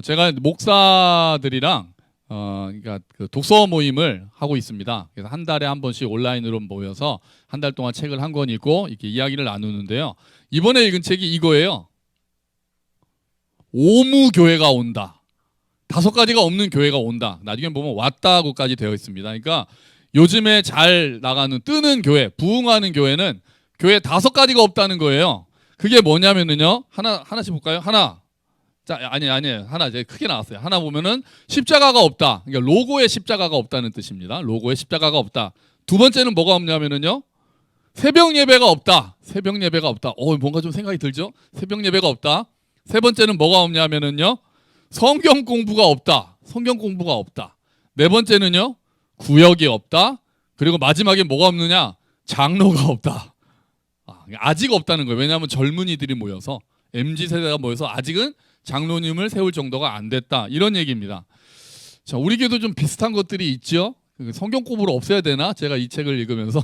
제가 목사들이랑 그러니까 그 독서 모임을 하고 있습니다. 그래서 한 달에 한 번씩 온라인으로 모여서 한 달 동안 책을 한 권 읽고 이렇게 이야기를 나누는데요. 이번에 읽은 책이 이거예요. 오무교회가 온다. 5가지가 없는 교회가 온다. 나중에 보면 왔다고까지 되어 있습니다. 그러니까 요즘에 잘 나가는 뜨는 교회, 부흥하는 교회는 교회 5가지가 없다는 거예요. 그게 뭐냐면은요. 하나씩 볼까요? 하나. 자, 아니에요. 하나 이제 크게 나왔어요. 하나 보면은 십자가가 없다. 그러니까 로고에 십자가가 없다는 뜻입니다. 로고에 십자가가 없다. 두 번째는 뭐가 없냐면은요. 새벽 예배가 없다. 새벽 예배가 없다. 뭔가 좀 생각이 들죠? 새벽 예배가 없다. 세 번째는 뭐가 없냐면은요. 성경 공부가 없다. 성경 공부가 없다. 네 번째는요. 구역이 없다. 그리고 마지막에 뭐가 없느냐? 장로가 없다. 아직 없다는 거예요. 왜냐하면 젊은이들이 모여서 MZ세대가 모여서 아직은 장로님을 세울 정도가 안 됐다. 이런 얘기입니다. 자, 우리 교도 좀 비슷한 것들이 있죠. 성경 공부를 없애야 되나? 제가 이 책을 읽으면서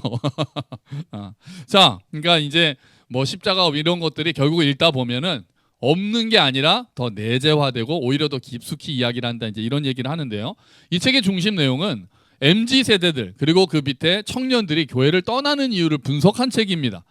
자, 그러니까 이제 뭐 십자가 이런 것들이 결국 읽다 보면은 없는 게 아니라 더 내재화되고 오히려 더 깊숙이 이야기를 한다. 이제 이런 얘기를 하는데요. 이 책의 중심 내용은 MZ 세대들 그리고 그 밑에 청년들이 교회를 떠나는 이유를 분석한 책입니다.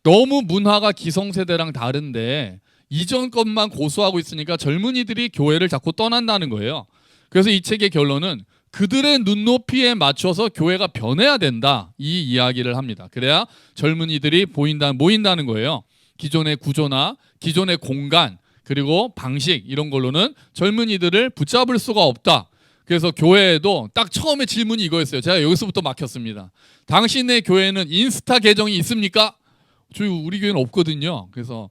너무 문화가 기성세대랑 다른데 이전 것만 고수하고 있으니까 젊은이들이 교회를 자꾸 떠난다는 거예요. 그래서 이 책의 결론은 그들의 눈높이에 맞춰서 교회가 변해야 된다. 이 이야기를 합니다. 그래야 젊은이들이 모인다는 거예요. 기존의 구조나 기존의 공간 그리고 방식 이런 걸로는 젊은이들을 붙잡을 수가 없다. 그래서 교회에도 딱 처음에 질문이 이거였어요. 제가 여기서부터 막혔습니다. 당신의 교회는 인스타 계정이 있습니까? 우리 교회는 없거든요. 그래서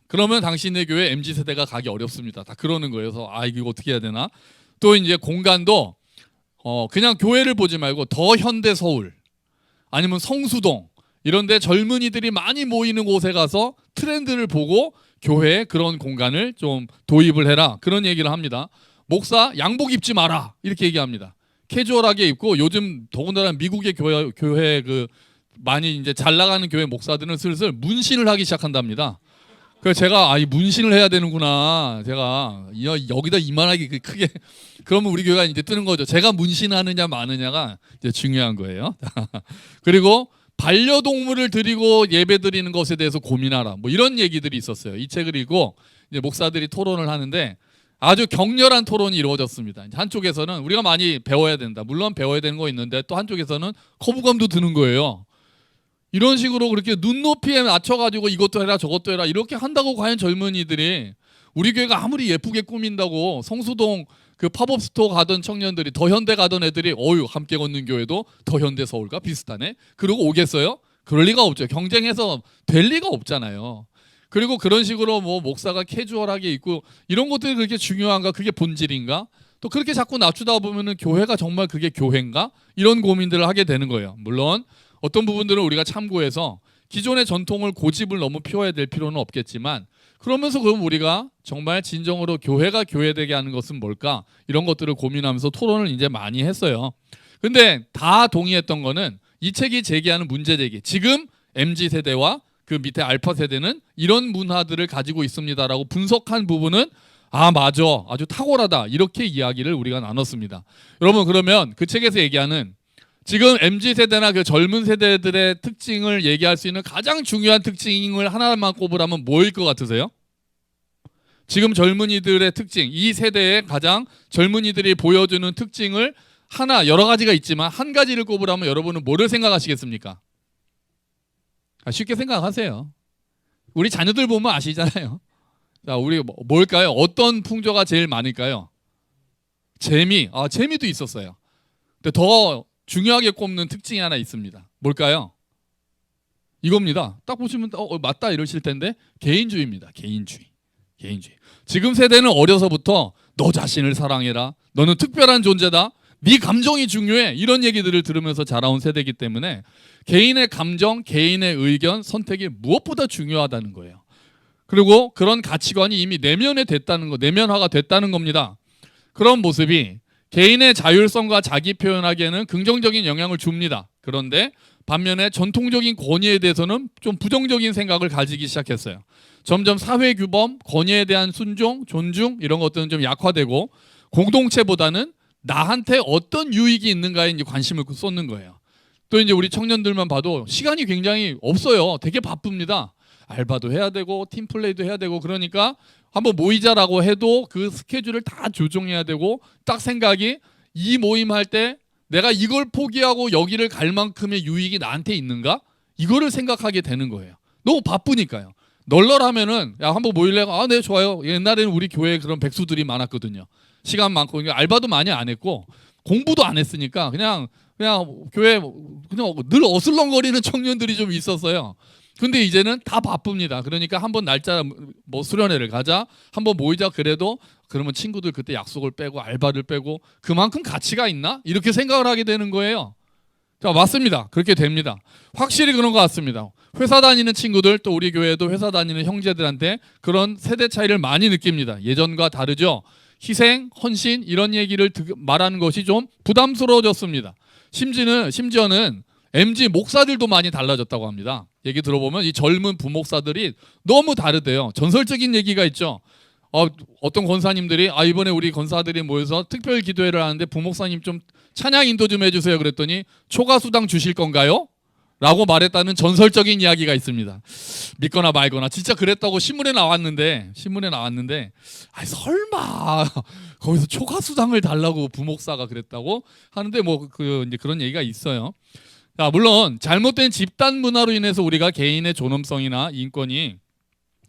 그러면 당신의 교회 MZ세대가 가기 어렵습니다. 다 그러는 거예요. 그래서 이거 어떻게 해야 되나? 또 이제 공간도 그냥 교회를 보지 말고 더 현대 서울 아니면 성수동 이런 데 젊은이들이 많이 모이는 곳에 가서 트렌드를 보고 교회에 그런 공간을 좀 도입을 해라. 그런 얘기를 합니다. 목사 양복 입지 마라. 이렇게 얘기합니다. 캐주얼하게 입고 요즘 더군다나 미국의 교회 그 많이 이제 잘 나가는 교회 목사들은 슬슬 문신을 하기 시작한답니다. 그래서 제가 이 문신을 해야 되는구나. 제가 여기다 이만하게 크게 그러면 우리 교회가 이제 뜨는 거죠. 제가 문신하느냐 마느냐가 이제 중요한 거예요. 그리고 반려동물을 드리고 예배드리는 것에 대해서 고민하라. 뭐 이런 얘기들이 있었어요. 이 책을 읽고 이제 목사들이 토론을 하는데 아주 격렬한 토론이 이루어졌습니다. 한쪽에서는 우리가 많이 배워야 된다. 물론 배워야 되는 거 있는데 또 한쪽에서는 거부감도 드는 거예요. 이런 식으로 그렇게 눈높이에 맞춰가지고 이것도 해라 저것도 해라 이렇게 한다고 과연 젊은이들이 우리 교회가 아무리 예쁘게 꾸민다고 성수동 그 팝업 스토어 가던 청년들이 더 현대 가던 애들이 함께 걷는 교회도 더 현대 서울과 비슷하네 그러고 오겠어요? 그럴 리가 없죠. 경쟁해서 될 리가 없잖아요. 그리고 그런 식으로 뭐 목사가 캐주얼하게 있고 이런 것들이 그렇게 중요한가? 그게 본질인가? 또 그렇게 자꾸 낮추다 보면은 교회가 정말 그게 교회인가? 이런 고민들을 하게 되는 거예요. 물론 어떤 부분들은 우리가 참고해서 기존의 전통을 고집을 너무 피워야 될 필요는 없겠지만 그러면서 그럼 우리가 정말 진정으로 교회가 교회되게 하는 것은 뭘까? 이런 것들을 고민하면서 토론을 이제 많이 했어요. 근데 다 동의했던 거는 이 책이 제기하는 문제 제기. 지금 MZ세대와 그 밑에 알파세대는 이런 문화들을 가지고 있습니다라고 분석한 부분은 맞아. 아주 탁월하다. 이렇게 이야기를 우리가 나눴습니다. 여러분 그러면 그 책에서 얘기하는 지금 MZ세대나 그 젊은 세대들의 특징을 얘기할 수 있는 가장 중요한 특징을 하나만 꼽으라면 뭐일 것 같으세요? 지금 젊은이들의 특징, 이 세대의 가장 젊은이들이 보여주는 특징을 여러 가지가 있지만 한 가지를 꼽으라면 여러분은 뭐를 생각하시겠습니까? 쉽게 생각하세요. 우리 자녀들 보면 아시잖아요. 자, 우리 뭘까요? 어떤 풍조가 제일 많을까요? 재미도 있었어요. 근데 더 중요하게 꼽는 특징이 하나 있습니다. 뭘까요? 이겁니다. 딱 보시면 맞다 이러실 텐데 개인주의입니다. 개인주의. 지금 세대는 어려서부터 너 자신을 사랑해라. 너는 특별한 존재다. 네 감정이 중요해. 이런 얘기들을 들으면서 자라온 세대이기 때문에 개인의 감정, 개인의 의견, 선택이 무엇보다 중요하다는 거예요. 그리고 그런 가치관이 이미 내면화가 됐다는 겁니다. 그런 모습이 개인의 자율성과 자기 표현하기에는 긍정적인 영향을 줍니다. 그런데 반면에 전통적인 권위에 대해서는 좀 부정적인 생각을 가지기 시작했어요. 점점 사회 규범, 권위에 대한 순종, 존중 이런 것들은 좀 약화되고 공동체보다는 나한테 어떤 유익이 있는가에 이제 관심을 쏟는 거예요. 또 이제 우리 청년들만 봐도 시간이 굉장히 없어요. 되게 바쁩니다. 알바도 해야 되고 팀플레이도 해야 되고 그러니까 한번 모이자라고 해도 그 스케줄을 다 조정해야 되고 딱 생각이 이 모임 할 때 내가 이걸 포기하고 여기를 갈 만큼의 유익이 나한테 있는가? 이거를 생각하게 되는 거예요. 너무 바쁘니까요. 널널하면은 야 한번 모일래? 아, 네 좋아요. 옛날에는 우리 교회에 그런 백수들이 많았거든요. 시간 많고 알바도 많이 안 했고 공부도 안 했으니까 그냥 교회 그냥 늘 어슬렁거리는 청년들이 좀 있었어요. 근데 이제는 다 바쁩니다. 그러니까 한번 날짜 뭐 수련회를 가자, 한번 모이자 그래도 그러면 친구들 그때 약속을 빼고 알바를 빼고 그만큼 가치가 있나? 이렇게 생각을 하게 되는 거예요. 자, 맞습니다. 그렇게 됩니다. 확실히 그런 것 같습니다. 회사 다니는 친구들 또 우리 교회도 회사 다니는 형제들한테 그런 세대 차이를 많이 느낍니다. 예전과 다르죠. 희생, 헌신 이런 얘기를 말하는 것이 좀 부담스러워졌습니다. 심지어는 MZ 목사들도 많이 달라졌다고 합니다. 얘기 들어보면 이 젊은 부목사들이 너무 다르대요. 전설적인 얘기가 있죠. 어떤 권사님들이 이번에 우리 권사들이 모여서 특별 기도회를 하는데 부목사님 좀 찬양 인도 좀 해주세요 그랬더니 초과수당 주실 건가요? 라고 말했다는 전설적인 이야기가 있습니다. 믿거나 말거나 진짜 그랬다고 신문에 나왔는데 설마 거기서 초과수당을 달라고 부목사가 그랬다고 하는데 뭐 이제 그런 얘기가 있어요. 자, 물론 잘못된 집단 문화로 인해서 우리가 개인의 존엄성이나 인권이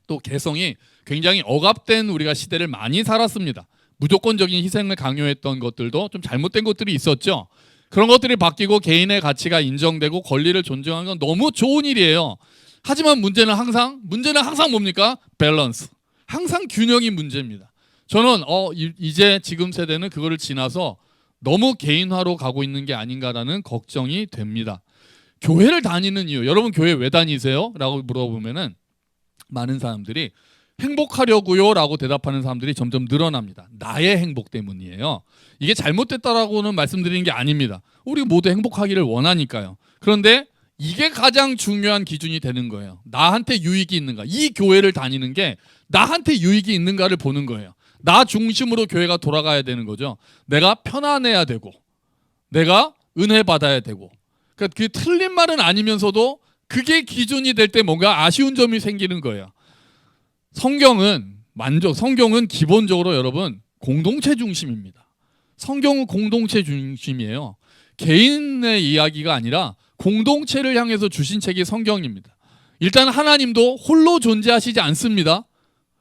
또 개성이 굉장히 억압된 우리가 시대를 많이 살았습니다. 무조건적인 희생을 강요했던 것들도 좀 잘못된 것들이 있었죠. 그런 것들이 바뀌고 개인의 가치가 인정되고 권리를 존중하는 건 너무 좋은 일이에요. 하지만 문제는 항상 뭡니까? 밸런스. 항상 균형이 문제입니다. 저는 이제 지금 세대는 그거를 지나서 너무 개인화로 가고 있는 게 아닌가라는 걱정이 됩니다. 교회를 다니는 이유, 여러분 교회 왜 다니세요? 라고 물어보면은 많은 사람들이 행복하려고요 라고 대답하는 사람들이 점점 늘어납니다. 나의 행복 때문이에요. 이게 잘못됐다라고는 말씀드리는 게 아닙니다. 우리 모두 행복하기를 원하니까요. 그런데 이게 가장 중요한 기준이 되는 거예요. 나한테 유익이 있는가? 이 교회를 다니는 게 나한테 유익이 있는가를 보는 거예요. 나 중심으로 교회가 돌아가야 되는 거죠. 내가 편안해야 되고 내가 은혜 받아야 되고 그러니까 그 틀린 말은 아니면서도 그게 기준이 될 때 뭔가 아쉬운 점이 생기는 거예요. 성경은 기본적으로 여러분 공동체 중심입니다. 성경은 공동체 중심이에요. 개인의 이야기가 아니라 공동체를 향해서 주신 책이 성경입니다. 일단 하나님도 홀로 존재하시지 않습니다.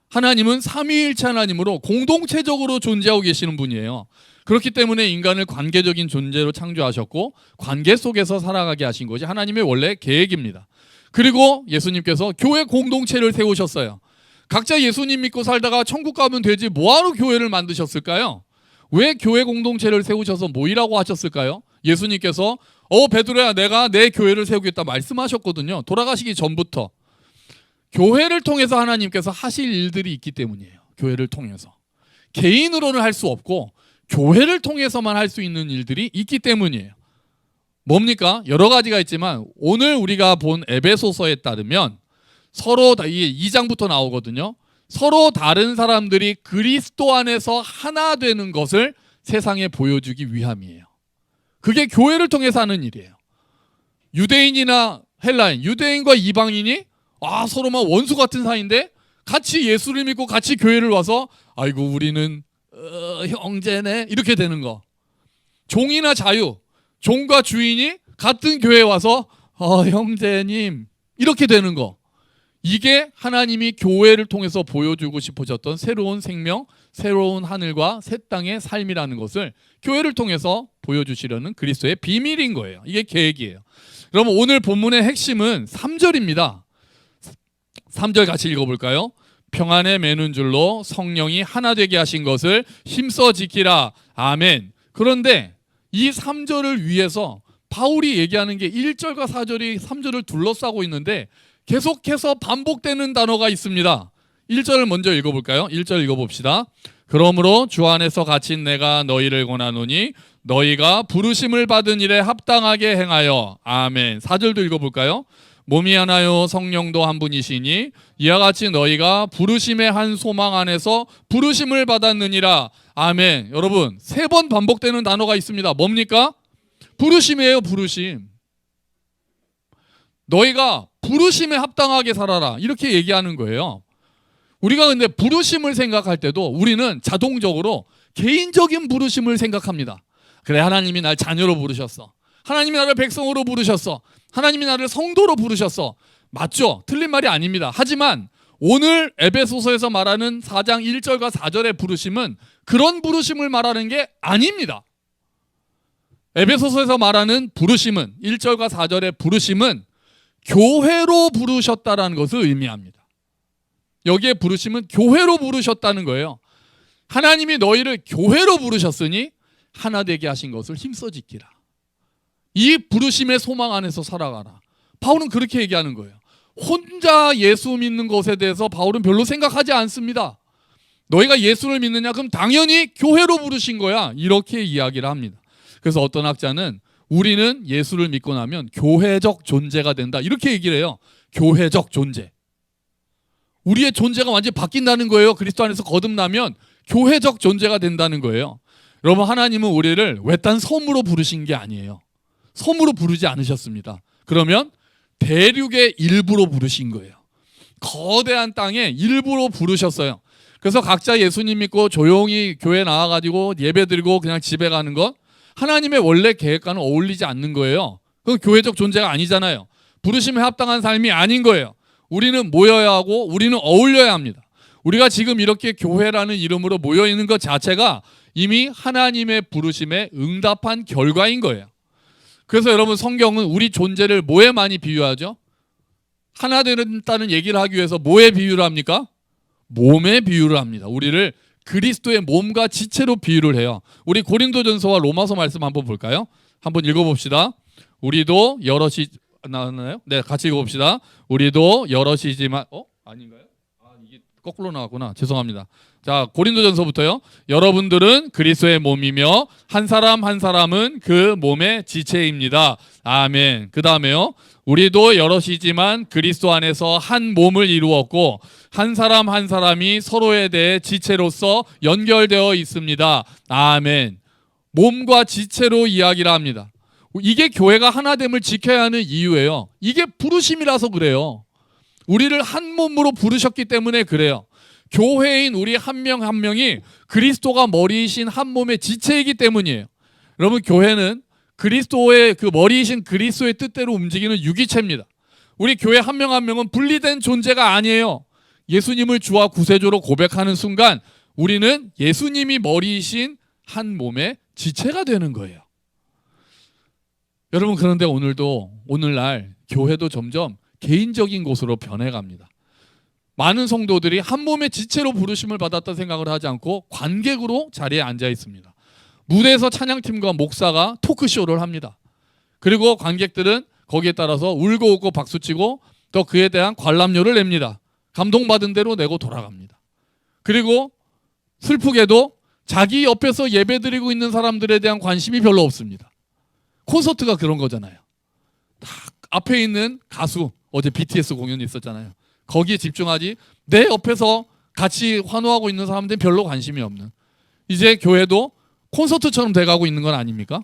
하나님은 삼위일체 하나님으로 공동체적으로 존재하고 계시는 분이에요. 그렇기 때문에 인간을 관계적인 존재로 창조하셨고 관계 속에서 살아가게 하신 것이 하나님의 원래 계획입니다. 그리고 예수님께서 교회 공동체를 세우셨어요. 각자 예수님 믿고 살다가 천국 가면 되지 뭐하러 교회를 만드셨을까요? 왜 교회 공동체를 세우셔서 모이라고 하셨을까요? 예수님께서 베드로야 내가 내 교회를 세우겠다 말씀하셨거든요. 돌아가시기 전부터. 교회를 통해서 하나님께서 하실 일들이 있기 때문이에요. 교회를 통해서. 개인으로는 할 수 없고 교회를 통해서만 할 수 있는 일들이 있기 때문이에요. 뭡니까? 여러 가지가 있지만 오늘 우리가 본 에베소서에 따르면 서로 2장부터 나오거든요. 서로 다른 사람들이 그리스도 안에서 하나 되는 것을 세상에 보여주기 위함이에요. 그게 교회를 통해서 하는 일이에요. 유대인이나 헬라인, 유대인과 이방인이 서로 막 원수 같은 사이인데 같이 예수를 믿고 같이 교회를 와서 아이고 우리는 형제네 이렇게 되는 거. 종이나 자유, 종과 주인이 같은 교회에 와서 형제님 이렇게 되는 거. 이게 하나님이 교회를 통해서 보여주고 싶으셨던 새로운 생명, 새로운 하늘과 새 땅의 삶이라는 것을 교회를 통해서 보여주시려는 그리스도의 비밀인 거예요. 이게 계획이에요. 그러면 오늘 본문의 핵심은 3절입니다. 3절 같이 읽어볼까요? 평안에 매는 줄로 성령이 하나 되게 하신 것을 힘써 지키라. 아멘. 그런데 이 3절을 위해서 바울이 얘기하는 게 1절과 4절이 3절을 둘러싸고 있는데 계속해서 반복되는 단어가 있습니다. 1절을 먼저 읽어볼까요? 1절 읽어봅시다. 그러므로 주 안에서 갇힌 내가 너희를 권하노니 너희가 부르심을 받은 일에 합당하게 행하여. 아멘. 4절도 읽어볼까요? 몸이 하나요 성령도 한 분이시니 이와 같이 너희가 부르심의 한 소망 안에서 부르심을 받았느니라. 아멘. 여러분 3번 반복되는 단어가 있습니다. 뭡니까? 부르심이에요. 부르심. 너희가 부르심에 합당하게 살아라 이렇게 얘기하는 거예요. 우리가 근데 부르심을 생각할 때도 우리는 자동적으로 개인적인 부르심을 생각합니다. 그래, 하나님이 날 자녀로 부르셨어. 하나님이 나를 백성으로 부르셨어. 하나님이 나를 성도로 부르셨어. 맞죠? 틀린 말이 아닙니다. 하지만 오늘 에베소서에서 말하는 4장 1절과 4절의 부르심은 그런 부르심을 말하는 게 아닙니다. 에베소서에서 말하는 부르심은 1절과 4절의 부르심은 교회로 부르셨다라는 것을 의미합니다. 여기에 부르심은 교회로 부르셨다는 거예요. 하나님이 너희를 교회로 부르셨으니 하나 되게 하신 것을 힘써 지키라. 이 부르심의 소망 안에서 살아가라. 바울은 그렇게 얘기하는 거예요. 혼자 예수 믿는 것에 대해서 바울은 별로 생각하지 않습니다. 너희가 예수를 믿느냐? 그럼 당연히 교회로 부르신 거야. 이렇게 이야기를 합니다. 그래서 어떤 학자는 우리는 예수를 믿고 나면 교회적 존재가 된다. 이렇게 얘기를 해요. 교회적 존재. 우리의 존재가 완전히 바뀐다는 거예요. 그리스도 안에서 거듭나면 교회적 존재가 된다는 거예요. 여러분, 하나님은 우리를 외딴 섬으로 부르신 게 아니에요. 섬으로 부르지 않으셨습니다. 그러면 대륙의 일부로 부르신 거예요. 거대한 땅에 일부로 부르셨어요. 그래서 각자 예수님 믿고 조용히 교회 나와가지고 예배 드리고 그냥 집에 가는 것, 하나님의 원래 계획과는 어울리지 않는 거예요. 그건 교회적 존재가 아니잖아요. 부르심에 합당한 삶이 아닌 거예요. 우리는 모여야 하고 우리는 어울려야 합니다. 우리가 지금 이렇게 교회라는 이름으로 모여있는 것 자체가 이미 하나님의 부르심에 응답한 결과인 거예요. 그래서 여러분, 성경은 우리 존재를 뭐에 많이 비유하죠? 하나 된다는 얘기를 하기 위해서 뭐에 비유를 합니까? 몸에 비유를 합니다. 우리를 그리스도의 몸과 지체로 비유를 해요. 우리 고린도전서와 로마서 말씀 한번 볼까요? 한번 읽어봅시다. 우리도 여럿이 나왔나요? 네, 같이 읽어봅시다. 우리도 여럿이지만 아닌가요? 이게 거꾸로 나왔구나. 죄송합니다. 자, 고린도전서부터요. 여러분들은 그리스도의 몸이며 한 사람 한 사람은 그 몸의 지체입니다. 아멘. 그 다음에요. 우리도 여럿이지만 그리스도 안에서 한 몸을 이루었고 한 사람 한 사람이 서로에 대해 지체로서 연결되어 있습니다. 아멘. 몸과 지체로 이야기를 합니다. 이게 교회가 하나됨을 지켜야 하는 이유예요. 이게 부르심이라서 그래요. 우리를 한 몸으로 부르셨기 때문에 그래요. 교회인 우리 한 명 한 명이 그리스도가 머리이신 한 몸의 지체이기 때문이에요. 여러분, 교회는 그리스도의 그 머리이신 그리스도의 뜻대로 움직이는 유기체입니다. 우리 교회 한 명 한 명은 분리된 존재가 아니에요. 예수님을 주와 구세주로 고백하는 순간 우리는 예수님이 머리이신 한 몸의 지체가 되는 거예요. 여러분, 그런데 오늘날 교회도 점점 개인적인 곳으로 변해갑니다. 많은 성도들이 한 몸의 지체로 부르심을 받았다 생각을 하지 않고 관객으로 자리에 앉아 있습니다. 무대에서 찬양팀과 목사가 토크쇼를 합니다. 그리고 관객들은 거기에 따라서 울고 웃고 박수치고 또 그에 대한 관람료를 냅니다. 감동받은 대로 내고 돌아갑니다. 그리고 슬프게도 자기 옆에서 예배드리고 있는 사람들에 대한 관심이 별로 없습니다. 콘서트가 그런 거잖아요. 딱 앞에 있는 가수, 어제 BTS 공연이 있었잖아요. 거기에 집중하지 내 옆에서 같이 환호하고 있는 사람들은 별로 관심이 없는, 이제 교회도 콘서트처럼 돼가고 있는 건 아닙니까?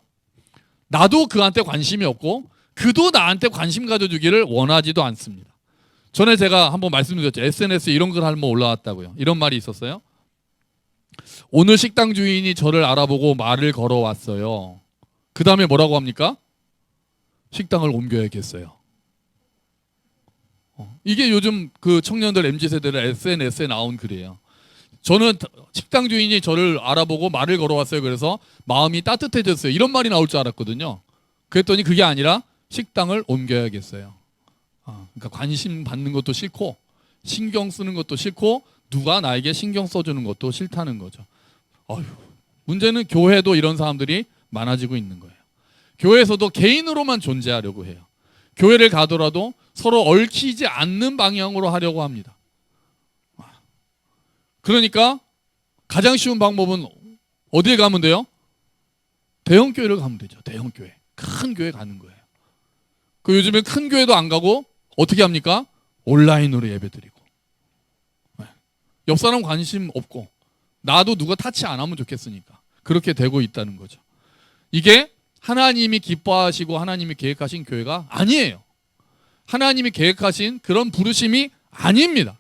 나도 그한테 관심이 없고 그도 나한테 관심 가져주기를 원하지도 않습니다. 전에 제가 한번 말씀드렸죠. SNS에 이런 글 한번 올라왔다고요. 이런 말이 있었어요. 오늘 식당 주인이 저를 알아보고 말을 걸어왔어요. 그 다음에 뭐라고 합니까? 식당을 옮겨야겠어요. 이게 요즘 그 청년들 MZ세대들 SNS에 나온 글이에요. 저는 식당 주인이 저를 알아보고 말을 걸어왔어요. 그래서 마음이 따뜻해졌어요. 이런 말이 나올 줄 알았거든요. 그랬더니 그게 아니라 식당을 옮겨야겠어요. 그러니까 관심 받는 것도 싫고 신경 쓰는 것도 싫고 누가 나에게 신경 써주는 것도 싫다는 거죠. 문제는 교회도 이런 사람들이 많아지고 있는 거예요. 교회에서도 개인으로만 존재하려고 해요. 교회를 가더라도 서로 얽히지 않는 방향으로 하려고 합니다. 그러니까 가장 쉬운 방법은 어디에 가면 돼요? 대형 교회를 가면 되죠. 대형 교회. 큰 교회 가는 거예요. 그 요즘에 큰 교회도 안 가고 어떻게 합니까? 온라인으로 예배드리고. 옆 사람 관심 없고 나도 누가 타치 안 하면 좋겠으니까 그렇게 되고 있다는 거죠. 이게 하나님이 기뻐하시고 하나님이 계획하신 교회가 아니에요. 하나님이 계획하신 그런 부르심이 아닙니다.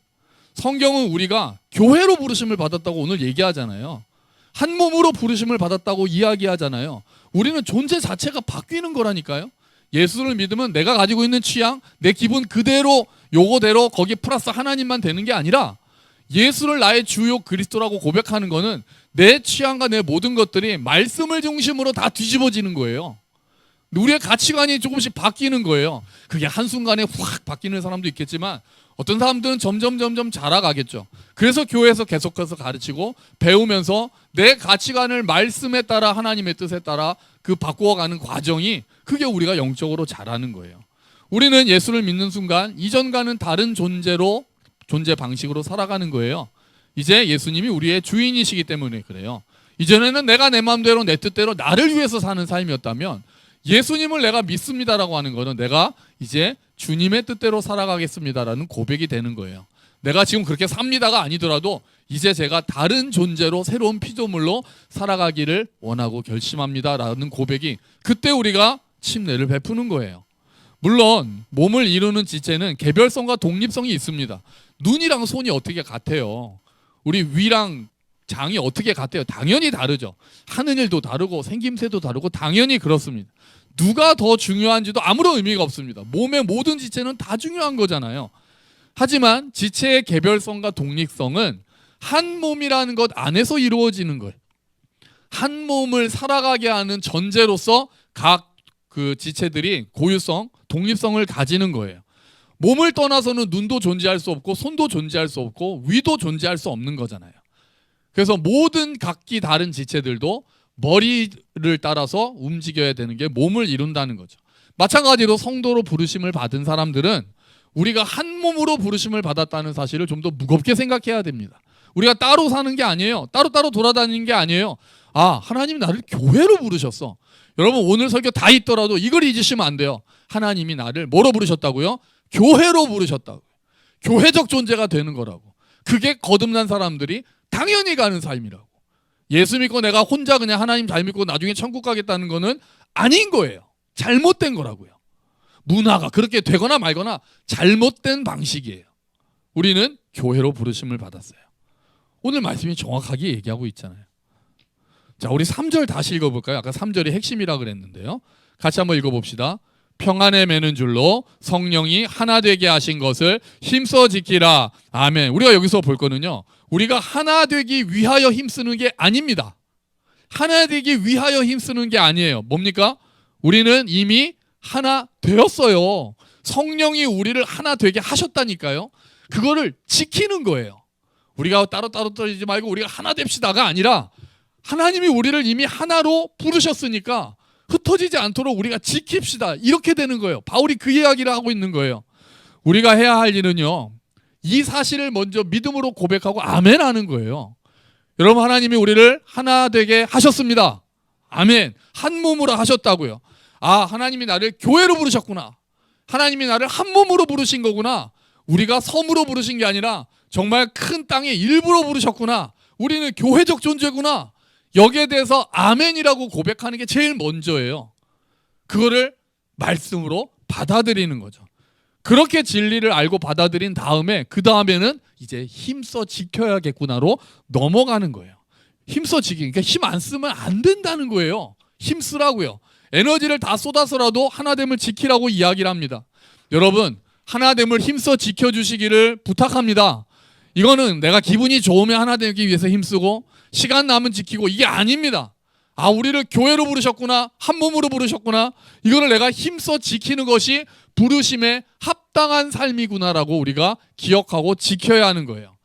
성경은 우리가 교회로 부르심을 받았다고 오늘 얘기하잖아요. 한 몸으로 부르심을 받았다고 이야기하잖아요. 우리는 존재 자체가 바뀌는 거라니까요. 예수를 믿으면 내가 가지고 있는 취향, 내 기분 그대로 요거대로 거기 플러스 하나님만 되는 게 아니라 예수를 나의 주요 그리스도라고 고백하는 거는 내 취향과 내 모든 것들이 말씀을 중심으로 다 뒤집어지는 거예요. 우리의 가치관이 조금씩 바뀌는 거예요. 그게 한순간에 확 바뀌는 사람도 있겠지만 어떤 사람들은 점점 자라가겠죠. 그래서 교회에서 계속해서 가르치고 배우면서 내 가치관을 말씀에 따라 하나님의 뜻에 따라 그 바꾸어가는 과정이 그게 우리가 영적으로 자라는 거예요. 우리는 예수를 믿는 순간 이전과는 다른 존재 방식으로 살아가는 거예요. 이제 예수님이 우리의 주인이시기 때문에 그래요. 이전에는 내가 내 마음대로 내 뜻대로 나를 위해서 사는 삶이었다면 예수님을 내가 믿습니다라고 하는 거는 내가 이제 주님의 뜻대로 살아가겠습니다라는 고백이 되는 거예요. 내가 지금 그렇게 삽니다가 아니더라도 이제 제가 다른 존재로 새로운 피조물로 살아가기를 원하고 결심합니다라는 고백이 그때 우리가 침례를 베푸는 거예요. 물론 몸을 이루는 지체는 개별성과 독립성이 있습니다. 눈이랑 손이 어떻게 같아요? 우리 위랑 장이 어떻게 같아요? 당연히 다르죠. 하는 일도 다르고 생김새도 다르고 당연히 그렇습니다. 누가 더 중요한지도 아무런 의미가 없습니다. 몸의 모든 지체는 다 중요한 거잖아요. 하지만 지체의 개별성과 독립성은 한 몸이라는 것 안에서 이루어지는 거예요. 한 몸을 살아가게 하는 전제로서 각 그 지체들이 고유성, 독립성을 가지는 거예요. 몸을 떠나서는 눈도 존재할 수 없고 손도 존재할 수 없고 위도 존재할 수 없는 거잖아요. 그래서 모든 각기 다른 지체들도 머리를 따라서 움직여야 되는 게 몸을 이룬다는 거죠. 마찬가지로 성도로 부르심을 받은 사람들은 우리가 한 몸으로 부르심을 받았다는 사실을 좀 더 무겁게 생각해야 됩니다. 우리가 따로 사는 게 아니에요. 따로따로 돌아다니는 게 아니에요. 아, 하나님이 나를 교회로 부르셨어. 여러분 오늘 설교 다 있더라도 이걸 잊으시면 안 돼요. 하나님이 나를 뭐로 부르셨다고요? 교회로 부르셨다고요. 교회적 존재가 되는 거라고. 그게 거듭난 사람들이 당연히 가는 삶이라고. 예수 믿고 내가 혼자 그냥 하나님 잘 믿고 나중에 천국 가겠다는 거는 아닌 거예요. 잘못된 거라고요. 문화가 그렇게 되거나 말거나 잘못된 방식이에요. 우리는 교회로 부르심을 받았어요. 오늘 말씀이 정확하게 얘기하고 있잖아요. 자, 우리 3절 다시 읽어볼까요? 아까 3절이 핵심이라 그랬는데요. 같이 한번 읽어봅시다. 평안에 매는 줄로 성령이 하나 되게 하신 것을 힘써 지키라. 아멘. 우리가 여기서 볼 거는요. 우리가 하나 되기 위하여 힘쓰는 게 아닙니다. 하나 되기 위하여 힘쓰는 게 아니에요. 뭡니까? 우리는 이미 하나 되었어요. 성령이 우리를 하나 되게 하셨다니까요. 그거를 지키는 거예요. 우리가 따로 떨어지지 말고 우리가 하나 됩시다가 아니라 하나님이 우리를 이미 하나로 부르셨으니까 흩어지지 않도록 우리가 지킵시다. 이렇게 되는 거예요. 바울이 그 이야기를 하고 있는 거예요. 우리가 해야 할 일은요. 이 사실을 먼저 믿음으로 고백하고 아멘 하는 거예요. 여러분 하나님이 우리를 하나 되게 하셨습니다. 아멘. 한 몸으로 하셨다고요. 아, 하나님이 나를 교회로 부르셨구나. 하나님이 나를 한 몸으로 부르신 거구나. 우리가 섬으로 부르신 게 아니라 정말 큰 땅의 일부로 부르셨구나. 우리는 교회적 존재구나. 여기에 대해서 아멘이라고 고백하는 게 제일 먼저예요. 그거를 말씀으로 받아들이는 거죠. 그렇게 진리를 알고 받아들인 다음에 그 다음에는 이제 힘써 지켜야겠구나로 넘어가는 거예요. 힘써 지키기. 그러니까 힘 안 쓰면 안 된다는 거예요. 힘 쓰라고요. 에너지를 다 쏟아서라도 하나됨을 지키라고 이야기를 합니다. 여러분 하나됨을 힘써 지켜주시기를 부탁합니다. 이거는 내가 기분이 좋으면 하나되기 위해서 힘쓰고 시간 남은 지키고 이게 아닙니다. 아, 우리를 교회로 부르셨구나. 한 몸으로 부르셨구나. 이거를 내가 힘써 지키는 것이 부르심에 합당한 삶이구나라고 우리가 기억하고 지켜야 하는 거예요.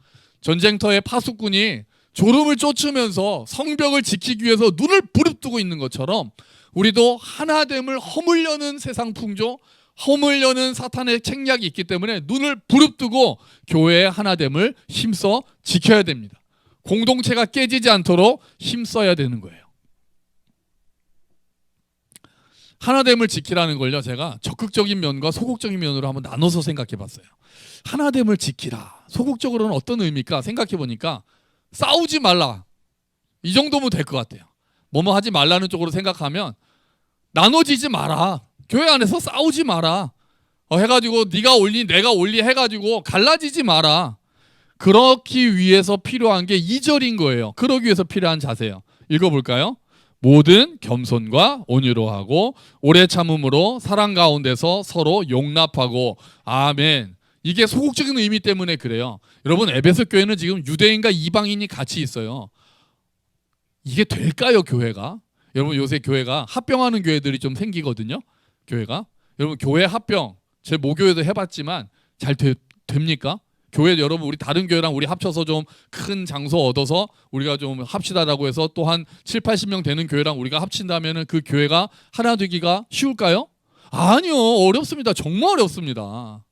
전쟁터의 파수꾼이 졸음을 쫓으면서 성벽을 지키기 위해서 눈을 부릅뜨고 있는 것처럼 우리도 하나됨을 허물려는 세상 풍조, 허물려는 사탄의 책략이 있기 때문에 눈을 부릅뜨고 교회의 하나됨을 힘써 지켜야 됩니다. 공동체가 깨지지 않도록 힘써야 되는 거예요. 하나됨을 지키라는 걸요, 제가 적극적인 면과 소극적인 면으로 한번 나눠서 생각해 봤어요. 하나됨을 지키라. 소극적으로는 어떤 의미일까 생각해 보니까 싸우지 말라. 이 정도면 될 것 같아요. 뭐뭐 하지 말라는 쪽으로 생각하면 나눠지지 마라. 교회 안에서 싸우지 마라. 해가지고 네가 올리 내가 올리 해가지고 갈라지지 마라. 그렇기 위해서 필요한 게 2절인 거예요. 그러기 위해서 필요한 자세요. 읽어볼까요? 모든 겸손과 온유로 하고 오래 참음으로 사랑 가운데서 서로 용납하고. 아멘. 이게 소극적인 의미 때문에 그래요. 여러분, 에베소 교회는 지금 유대인과 이방인이 같이 있어요. 이게 될까요, 교회가? 여러분, 요새 교회가 합병하는 교회들이 좀 생기거든요. 교회가. 여러분, 교회 합병 제 모교에도 해봤지만 잘 됩니까? 교회 여러분, 우리 다른 교회랑 우리 합쳐서 좀 큰 장소 얻어서 우리가 좀 합시다라고 해서 또 한 7, 80명 되는 교회랑 우리가 합친다면은 그 교회가 하나 되기가 쉬울까요? 아니요, 어렵습니다. 정말 어렵습니다.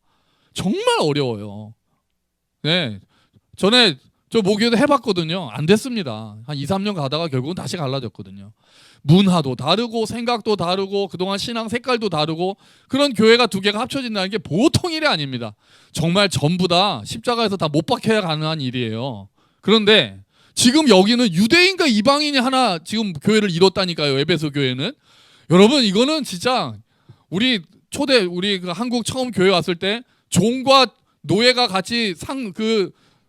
정말 어려워요. 네, 전에 저 모교도 해봤거든요. 안 됐습니다. 한 2, 3년 가다가 결국은 다시 갈라졌거든요. 문화도 다르고 생각도 다르고 그동안 신앙 색깔도 다르고 그런 교회가 두 개가 합쳐진다는 게 보통 일이 아닙니다. 정말 전부 다 십자가에서 다 못 박혀야 가능한 일이에요. 그런데 지금 여기는 유대인과 이방인이 하나 지금 교회를 이뤘다니까요. 에베소 교회는. 여러분, 이거는 진짜 우리 그 한국 처음 교회 왔을 때 종과 노예가 같이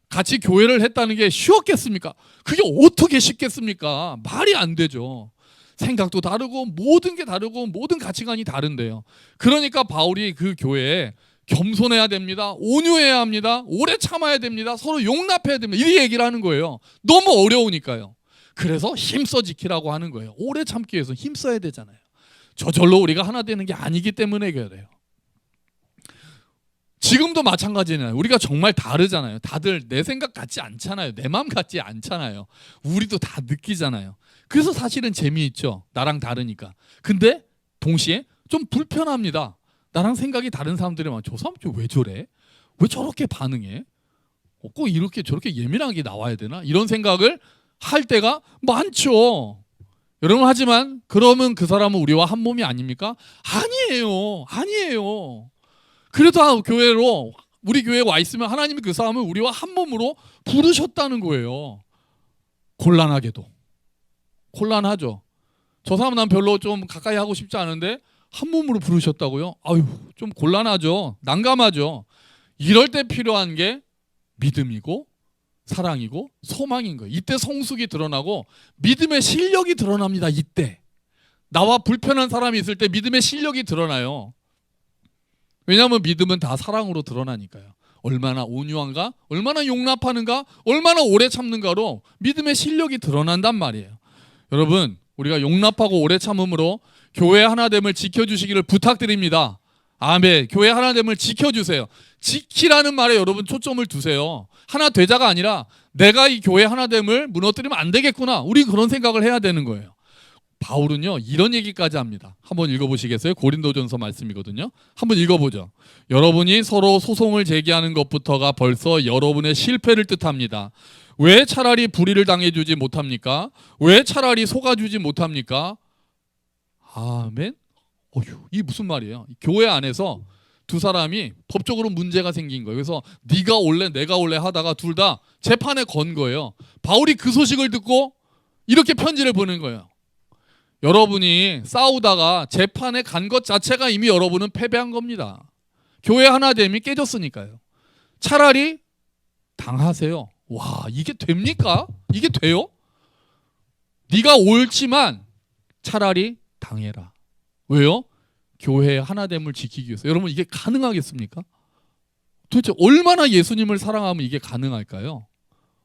같이 교회를 했다는 게 쉬웠겠습니까? 그게 어떻게 쉽겠습니까? 말이 안 되죠. 생각도 다르고 모든 게 다르고 모든 가치관이 다른데요. 그러니까 바울이 그 교회에 겸손해야 됩니다. 온유해야 합니다. 오래 참아야 됩니다. 서로 용납해야 됩니다. 이 얘기를 하는 거예요. 너무 어려우니까요. 그래서 힘써 지키라고 하는 거예요. 오래 참기 위해서 힘써야 되잖아요. 저절로 우리가 하나 되는 게 아니기 때문에 그래요. 지금도 마찬가지잖아요. 우리가 정말 다르잖아요. 다들 내 생각 같지 않잖아요. 내 마음 같지 않잖아요. 우리도 다 느끼잖아요. 그래서 사실은 재미있죠. 나랑 다르니까. 근데 동시에 좀 불편합니다. 나랑 생각이 다른 사람들이 저 사람 왜 저래? 왜 저렇게 반응해? 꼭 이렇게 저렇게 예민하게 나와야 되나? 이런 생각을 할 때가 많죠. 여러분, 하지만 그러면 그 사람은 우리와 한 몸이 아닙니까? 아니에요. 아니에요. 그래도 교회로 우리 교회에 와 있으면 하나님이 그 사람을 우리와 한 몸으로 부르셨다는 거예요. 곤란하게도. 곤란하죠. 저 사람 난 별로 좀 가까이 하고 싶지 않은데 한 몸으로 부르셨다고요? 아유, 좀 곤란하죠. 난감하죠. 이럴 때 필요한 게 믿음이고 사랑이고 소망인 거예요. 이때 성숙이 드러나고 믿음의 실력이 드러납니다. 이때 나와 불편한 사람이 있을 때 믿음의 실력이 드러나요. 왜냐하면 믿음은 다 사랑으로 드러나니까요. 얼마나 온유한가, 얼마나 용납하는가, 얼마나 오래 참는가로 믿음의 실력이 드러난단 말이에요. 여러분, 우리가 용납하고 오래 참음으로 교회 하나됨을 지켜주시기를 부탁드립니다. 아멘. 교회 하나됨을 지켜주세요. 지키라는 말에 여러분 초점을 두세요. 하나 되자가 아니라 내가 이 교회 하나됨을 무너뜨리면 안 되겠구나. 우리 그런 생각을 해야 되는 거예요. 바울은요, 이런 얘기까지 합니다. 한번 읽어보시겠어요? 고린도전서 말씀이거든요. 한번 읽어보죠. 여러분이 서로 소송을 제기하는 것부터가 벌써 여러분의 실패를 뜻합니다. 왜 차라리 불의를 당해주지 못합니까? 왜 차라리 속아주지 못합니까? 아멘. 어휴, 이 무슨 말이에요? 교회 안에서 두 사람이 법적으로 문제가 생긴 거예요. 그래서 네가 올래 내가 올래 하다가 둘 다 재판에 건 거예요. 바울이 그 소식을 듣고 이렇게 편지를 보낸 거예요. 여러분이 싸우다가 재판에 간 것 자체가 이미 여러분은 패배한 겁니다. 교회 하나됨이 깨졌으니까요. 차라리 당하세요. 와, 이게 됩니까? 이게 돼요? 네가 옳지만 차라리 당해라. 왜요? 교회 하나됨을 지키기 위해서. 여러분, 이게 가능하겠습니까? 도대체 얼마나 예수님을 사랑하면 이게 가능할까요?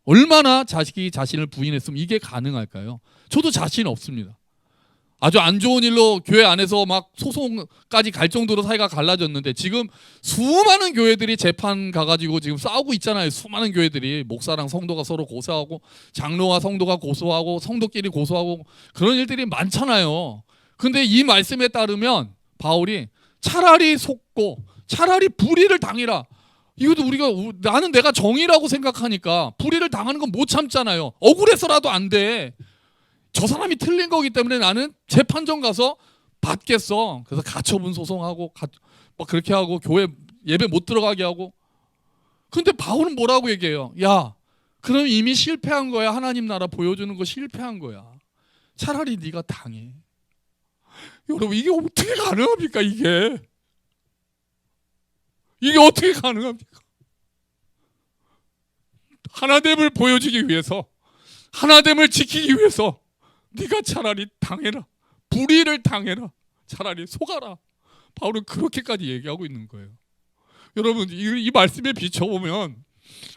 얼마나 자식이 자신을 부인했으면 이게 가능할까요? 저도 자신 없습니다. 아주 안 좋은 일로 교회 안에서 막 소송까지 갈 정도로 사이가 갈라졌는데 지금 수많은 교회들이 재판 가가지고 지금 싸우고 있잖아요. 수많은 교회들이 목사랑 성도가 서로 고소하고 장로와 성도가 고소하고 성도끼리 고소하고 그런 일들이 많잖아요. 근데 이 말씀에 따르면 바울이 차라리 속고 차라리 불의를 당해라. 이것도 나는 내가 정의라고 생각하니까 불의를 당하는 건 못 참잖아요. 억울해서라도 안 돼. 저 사람이 틀린 거기 때문에 나는 재판정 가서 받겠어. 그래서 가처분 소송하고 막 그렇게 하고 교회 예배 못 들어가게 하고. 근데 바울은 뭐라고 얘기해요? 야, 그럼 이미 실패한 거야. 하나님 나라 보여주는 거 실패한 거야. 차라리 네가 당해. 여러분, 이게 어떻게 가능합니까? 이게 어떻게 가능합니까? 하나됨을 보여주기 위해서, 하나됨을 지키기 위해서 네가 차라리 당해라. 불의를 당해라. 차라리 속아라. 바울은 그렇게까지 얘기하고 있는 거예요. 여러분, 이 말씀에 비춰보면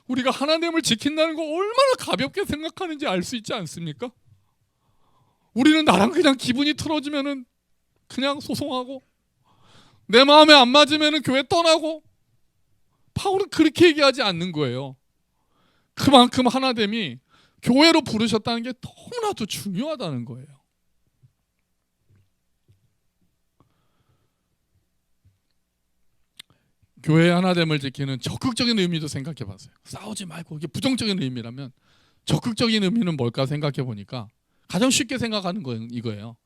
우리가 하나됨을 지킨다는 거 얼마나 가볍게 생각하는지 알 수 있지 않습니까? 우리는 나랑 그냥 기분이 틀어지면은 그냥 소송하고, 내 마음에 안 맞으면은 교회 떠나고. 바울은 그렇게 얘기하지 않는 거예요. 그만큼 하나됨이 교회로 부르셨다는 게 너무나도 중요하다는 거예요. 교회의 하나됨을 지키는 적극적인 의미도 생각해 봤어요. 싸우지 말고. 이게 부정적인 의미라면 적극적인 의미는 뭘까 생각해 보니까 가장 쉽게 생각하는 건 이거예요.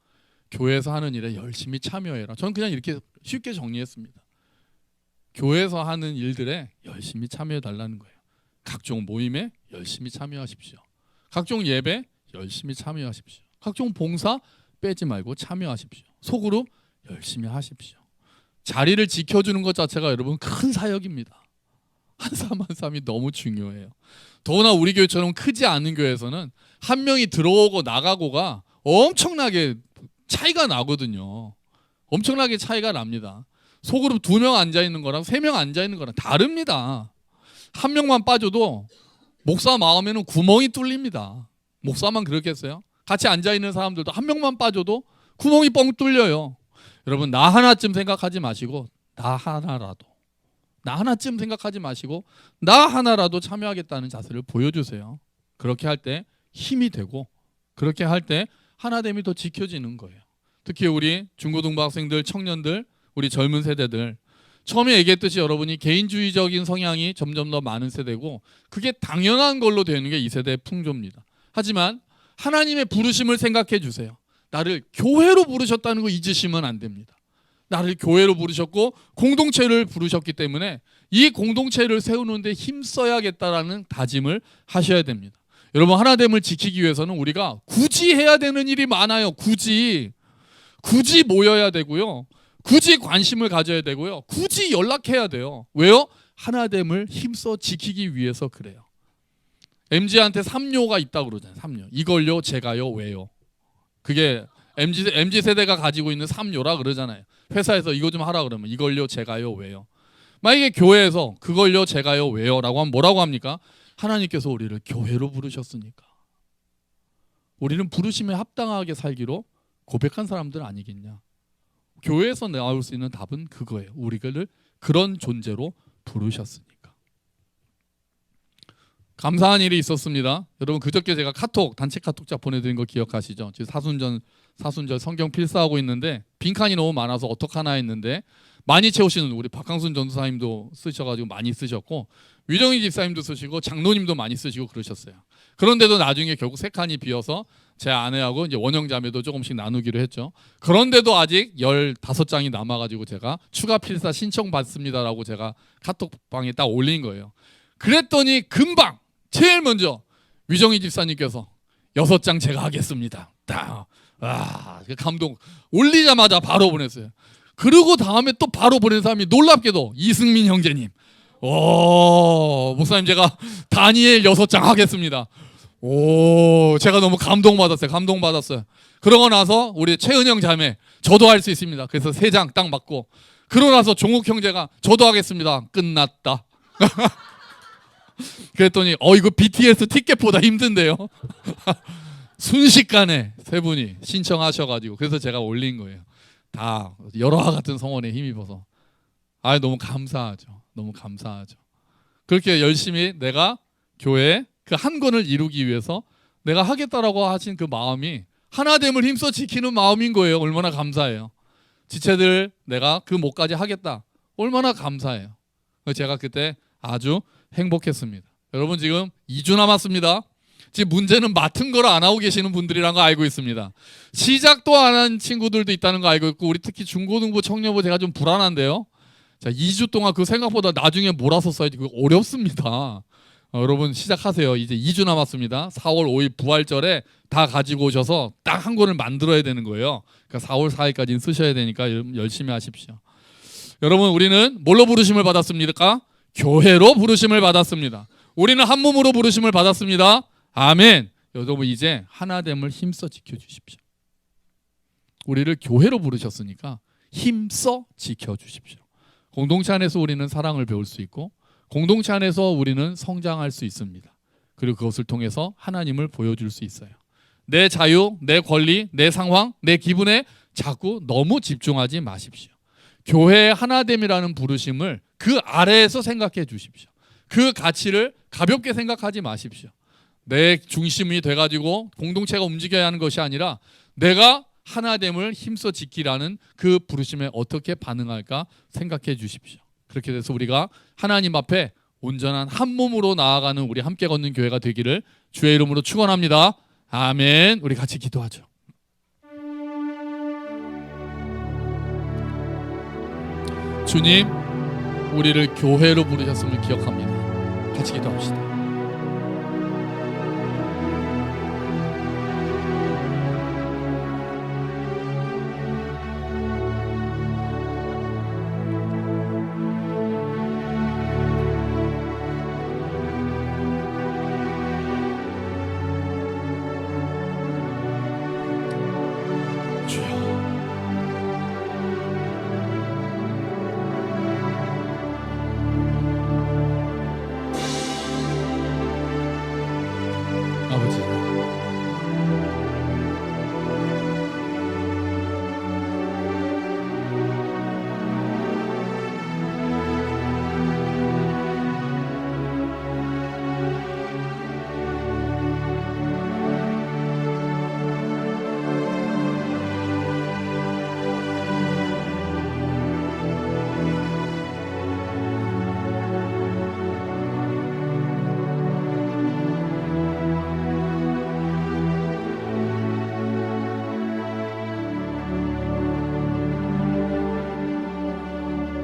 교회에서 하는 일에 열심히 참여해라. 저는 그냥 이렇게 쉽게 정리했습니다. 교회에서 하는 일들에 열심히 참여해 달라는 거예요. 각종 모임에 열심히 참여하십시오. 각종 예배 열심히 참여하십시오. 각종 봉사 빼지 말고 참여하십시오. 소그룹 열심히 하십시오. 자리를 지켜주는 것 자체가 여러분 큰 사역입니다. 한 사람 한 사람이 너무 중요해요. 더구나 우리 교회처럼 크지 않은 교회에서는 한 명이 들어오고 나가고가 엄청나게 차이가 나거든요. 엄청나게 차이가 납니다. 소그룹 2명 앉아있는 거랑 3명 앉아있는 거랑 다릅니다. 한 명만 빠져도 목사 마음에는 구멍이 뚫립니다. 목사만 그렇겠어요? 같이 앉아있는 사람들도 한 명만 빠져도 구멍이 뻥 뚫려요. 여러분, 나 하나쯤 생각하지 마시고 나 하나쯤 생각하지 마시고 나 하나라도 참여하겠다는 자세를 보여주세요. 그렇게 할 때 힘이 되고, 그렇게 할 때 하나됨이 더 지켜지는 거예요. 특히 우리 중고등부 학생들, 청년들, 우리 젊은 세대들, 처음에 얘기했듯이 여러분이 개인주의적인 성향이 점점 더 많은 세대고, 그게 당연한 걸로 되는 게 이 세대의 풍조입니다. 하지만 하나님의 부르심을 생각해 주세요. 나를 교회로 부르셨다는 거 잊으시면 안 됩니다. 나를 교회로 부르셨고 공동체를 부르셨기 때문에 이 공동체를 세우는데 힘써야겠다라는 다짐을 하셔야 됩니다. 여러분, 하나됨을 지키기 위해서는 우리가 굳이 해야 되는 일이 많아요. 굳이 모여야 되고요. 굳이 관심을 가져야 되고요. 굳이 연락해야 돼요. 왜요? 하나됨을 힘써 지키기 위해서 그래요. MZ한테 3요가 있다고 그러잖아요. 3요. 이걸요, 제가요, 왜요? 그게 MZ 세대가 가지고 있는 3요라 그러잖아요. 회사에서 이거 좀 하라 그러면 이걸요, 제가요, 왜요? 만약에 교회에서 그걸요, 제가요, 왜요? 라고 하면 뭐라고 합니까? 하나님께서 우리를 교회로 부르셨으니까. 우리는 부르심에 합당하게 살기로 고백한 사람들 아니겠냐. 교회에서 나올 수 있는 답은 그거예요. 우리를 그런 존재로 부르셨으니까. 감사한 일이 있었습니다. 여러분, 그저께 제가 단체 카톡자 보내드린 거 기억하시죠? 지금 사순절 성경 필사하고 있는데 빈칸이 너무 많아서 어떡하나 했는데, 많이 채우시는 우리 박항순 전도사님도 쓰셔가지고 많이 쓰셨고, 위정희 집사님도 쓰시고 장로님도 많이 쓰시고 그러셨어요. 그런데도 나중에 결국 3칸이 비어서 제 아내하고 이제 원형자매도 조금씩 나누기로 했죠. 그런데도 아직 15장이 남아가지고 제가 추가 필사 신청받습니다라고 제가 카톡방에 딱 올린 거예요. 그랬더니 금방 제일 먼저 위정희 집사님께서 6장 제가 하겠습니다. 딱, 그 감동. 올리자마자 바로 보냈어요. 그리고 다음에 또 바로 보낸 사람이 놀랍게도 이승민 형제님. 목사님, 제가 다니엘 6장 하겠습니다. 제가 너무 감동받았어요. 그러고 나서 우리 최은영 자매, 저도 할 수 있습니다. 그래서 3장 딱 맞고, 그러고 나서 종욱 형제가 저도 하겠습니다. 끝났다. 그랬더니 이거 BTS 티켓보다 힘든데요. 순식간에 3분이 신청하셔가지고, 그래서 제가 올린 거예요. 다 여러와 같은 성원에 힘입어서. 너무 감사하죠. 너무 감사하죠. 그렇게 열심히 내가 교회 그 한 권을 이루기 위해서 내가 하겠다라고 하신 그 마음이 하나됨을 힘써 지키는 마음인 거예요. 얼마나 감사해요. 지체들 내가 그 목까지 하겠다. 얼마나 감사해요. 제가 그때 아주 행복했습니다. 여러분, 지금 2주 남았습니다. 지금 문제는 맡은 걸 안 하고 계시는 분들이란 거 알고 있습니다. 시작도 안 한 친구들도 있다는 거 알고 있고, 우리 특히 중고등부 청년부 제가 좀 불안한데요. 자, 2주 동안 그 생각보다 나중에 몰아서 써야지. 그거 어렵습니다. 여러분 시작하세요. 이제 2주 남았습니다. 4월 5일 부활절에 다 가지고 오셔서 딱 한 권을 만들어야 되는 거예요. 그러니까 4월 4일까지는 쓰셔야 되니까 열심히 하십시오. 여러분, 우리는 뭘로 부르심을 받았습니까? 교회로 부르심을 받았습니다. 우리는 한 몸으로 부르심을 받았습니다. 아멘. 여러분, 이제 하나됨을 힘써 지켜주십시오. 우리를 교회로 부르셨으니까 힘써 지켜주십시오. 공동체 안에서 우리는 사랑을 배울 수 있고, 공동체 안에서 우리는 성장할 수 있습니다. 그리고 그것을 통해서 하나님을 보여줄 수 있어요. 내 자유, 내 권리, 내 상황, 내 기분에 자꾸 너무 집중하지 마십시오. 교회의 하나됨이라는 부르심을 그 아래에서 생각해 주십시오. 그 가치를 가볍게 생각하지 마십시오. 내 중심이 돼가지고 공동체가 움직여야 하는 것이 아니라 내가 하나됨을 힘써 지키라는 그 부르심에 어떻게 반응할까 생각해 주십시오. 그렇게 돼서 우리가 하나님 앞에 온전한 한 몸으로 나아가는 우리 함께 걷는 교회가 되기를 주의 이름으로 축원합니다. 아멘. 우리 같이 기도하죠. 주님, 우리를 교회로 부르셨음을 기억합니다. 같이 기도합시다. 아버지,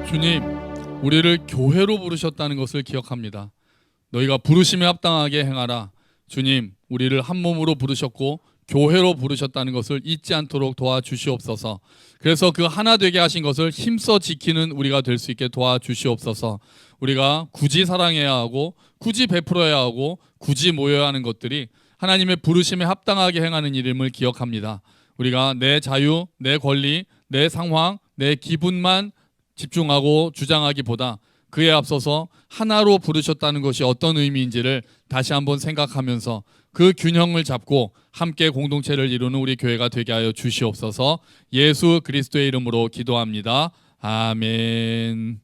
주님, 우리를 교회로 부르셨다는 것을 기억합니다. 너희가 부르심에 합당하게 행하라. 주님, 우리를 한 몸으로 부르셨고 교회로 부르셨다는 것을 잊지 않도록 도와주시옵소서. 그래서 그 하나 되게 하신 것을 힘써 지키는 우리가 될 수 있게 도와주시옵소서. 우리가 굳이 사랑해야 하고 굳이 베풀어야 하고 굳이 모여야 하는 것들이 하나님의 부르심에 합당하게 행하는 일임을 기억합니다. 우리가 내 자유, 내 권리, 내 상황, 내 기분만 집중하고 주장하기보다 그에 앞서서 하나로 부르셨다는 것이 어떤 의미인지를 다시 한번 생각하면서 그 균형을 잡고 함께 공동체를 이루는 우리 교회가 되게 하여 주시옵소서. 예수 그리스도의 이름으로 기도합니다. 아멘.